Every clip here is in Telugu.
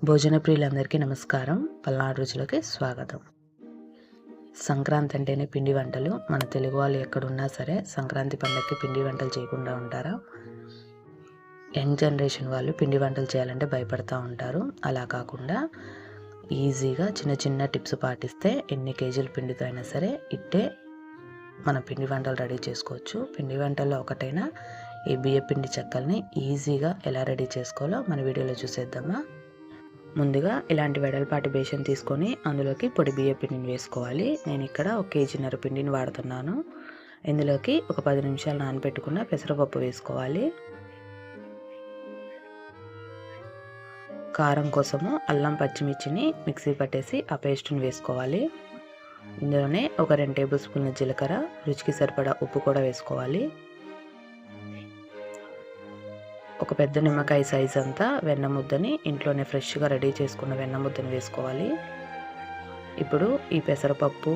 భోజన ప్రియులందరికీ నమస్కారం. పల్నాడు రుచులకి స్వాగతం. సంక్రాంతి అంటేనే పిండి వంటలు. మన తెలుగు వాళ్ళు ఎక్కడున్నా సరే సంక్రాంతి పండగకి పిండి వంటలు చేయకుండా ఉంటారా? యంగ్ జనరేషన్ వాళ్ళు పిండి వంటలు చేయాలంటే భయపడతా ఉంటారు. అలా కాకుండా ఈజీగా చిన్న చిన్న టిప్స్ పాటిస్తే ఎన్ని కేజీల పిండితో అయినా సరే ఇట్టే మన పిండి వంటలు రెడీ చేసుకోవచ్చు. పిండి వంటల్లో ఒకటైనా ఈ బియ్యపిండి చెక్కల్ని ఈజీగా ఎలా రెడీ చేసుకోవాలో మన వీడియోలో చూసేద్దామా. ముందుగా ఇలాంటి వెడల్పాటి బేషన్ తీసుకొని అందులోకి పొడి బియ్య పిండిని వేసుకోవాలి. నేను ఇక్కడ 1 కేజీన్నర పిండిని వాడుతున్నాను. ఇందులోకి ఒక 10 నిమిషాలు నానబెట్టుకున్న పెసరపప్పు వేసుకోవాలి. కారం కోసము అల్లం పచ్చిమిర్చిని మిక్సీ పట్టేసి ఆ పేస్ట్ని వేసుకోవాలి. ఇందులోనే ఒక 2 టేబుల్ స్పూన్ల జీలకర్ర, రుచికి సరిపడా ఉప్పు కూడా వేసుకోవాలి. ఒక పెద్ద నిమ్మకాయ సైజ్ అంతా వెన్న ముద్దని ఇంట్లోనే ఫ్రెష్గా రెడీ చేసుకున్న వెన్న ముద్దని వేసుకోవాలి. ఇప్పుడు ఈ పెసరపప్పు,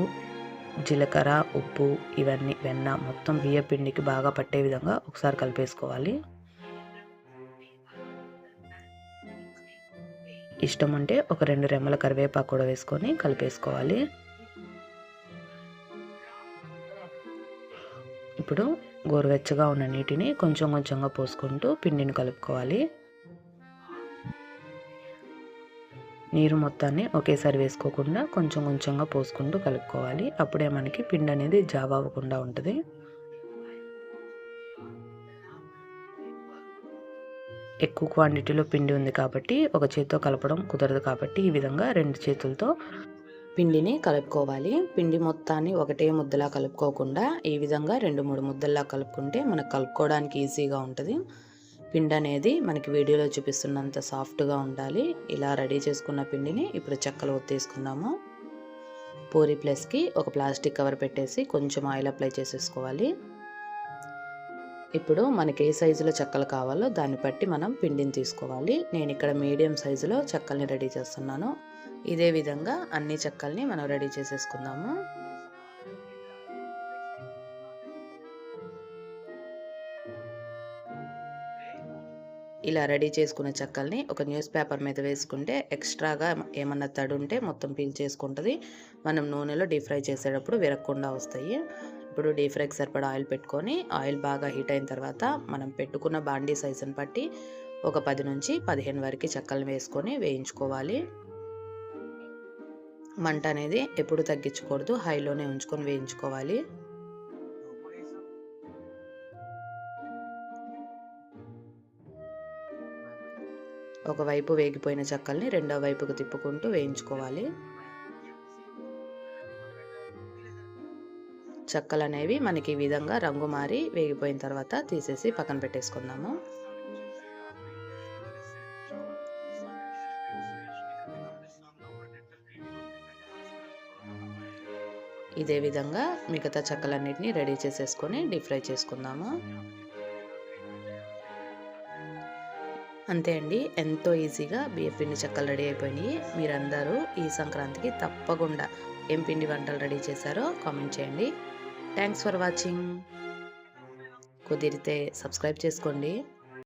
జీలకర్ర, ఉప్పు ఇవన్నీ వెన్న మొత్తం బియ్య పిండికి బాగా పట్టే విధంగా ఒకసారి కలిపేసుకోవాలి. ఇష్టం ఉంటే ఒక 2 రెమ్మల కరివేపాకు కూడా వేసుకొని కలిపేసుకోవాలి. ఇప్పుడు గోరువెచ్చగా ఉన్న నీటిని కొంచెం కొంచెంగా పోసుకుంటూ పిండిని కలుపుకోవాలి. నీరు మొత్తాన్ని ఒకేసారి వేసుకోకుండా కొంచెం కొంచెంగా పోసుకుంటూ కలుపుకోవాలి. అప్పుడే మనకి పిండి అనేది జావ అవ్వకుండా ఉంటుంది. ఎక్కువ క్వాంటిటీలో పిండి ఉంది కాబట్టి ఒక చేతితో కలపడం కుదరదు కాబట్టి ఈ విధంగా 2 చేతులతో పిండిని కలుపుకోవాలి. పిండి మొత్తాన్ని ఒకటే ముద్దలా కలుపుకోకుండా ఈ విధంగా 2-3 ముద్దల్లా కలుపుకుంటే మనకు కలుపుకోవడానికి ఈజీగా ఉంటుంది. పిండి అనేది మనకి వీడియోలో చూపిస్తున్నంత సాఫ్ట్గా ఉండాలి. ఇలా రెడీ చేసుకున్న పిండిని ఇప్పుడు చెక్కలు ఒత్తేసుకుందాము. పూరీ ప్లేస్కి ఒక ప్లాస్టిక్ కవర్ పెట్టేసి కొంచెం ఆయిల్ అప్లై చేసేసుకోవాలి. ఇప్పుడు మనకి ఏ సైజులో చెక్కలు కావాలో దాన్ని బట్టి మనం పిండిని తీసుకోవాలి. నేను ఇక్కడ మీడియం సైజులో చెక్కల్ని రెడీ చేస్తున్నాను. ఇదే విధంగా అన్ని చెక్కల్ని మనం రెడీ చేసేసుకుందాము. ఇలా రెడీ చేసుకున్న చెక్కల్ని ఒక న్యూస్ పేపర్ మీద వేసుకుంటే ఎక్స్ట్రాగా ఏమన్నా తడి ఉంటే మొత్తం పీల్ చేసుకుంటుంది. మనం నూనెలో డీప్ ఫ్రై చేసేటప్పుడు విరగకుండా వస్తాయి. ఇప్పుడు డీప్ ఫ్రైకి సరిపడా ఆయిల్ పెట్టుకొని ఆయిల్ బాగా హీట్ అయిన తర్వాత మనం పెట్టుకున్న బాండీ సైజుని బట్టి ఒక 10 నుంచి 15 వరకు చెక్కల్ని వేసుకొని వేయించుకోవాలి. మంట అనేది ఎప్పుడు తగ్గించకూడదు, హైలోనే ఉంచుకొని వేయించుకోవాలి. ఒకవైపు వేగిపోయిన చెక్కల్ని రెండో వైపుకు తిప్పుకుంటూ వేయించుకోవాలి. చెక్కలు అనేవి మనకి ఈ విధంగా రంగు మారి వేగిపోయిన తర్వాత తీసేసి పక్కన పెట్టేసుకుందాము. ఇదే విధంగా మిగతా చెక్కలన్నిటిని రెడీ చేసేసుకొని డీప్ ఫ్రై చేసుకుందాము. అంతే అండి, ఎంతో ఈజీగా బియ్యపిండి చెక్కలు రెడీ అయిపోయినాయి. మీరందరూ ఈ సంక్రాంతికి తప్పకుండా ఏం పిండి వంటలు రెడీ చేశారో కామెంట్ చేయండి. Thanks for watching. కుదిరితే సబ్స్క్రైబ్ చేసుకోండి.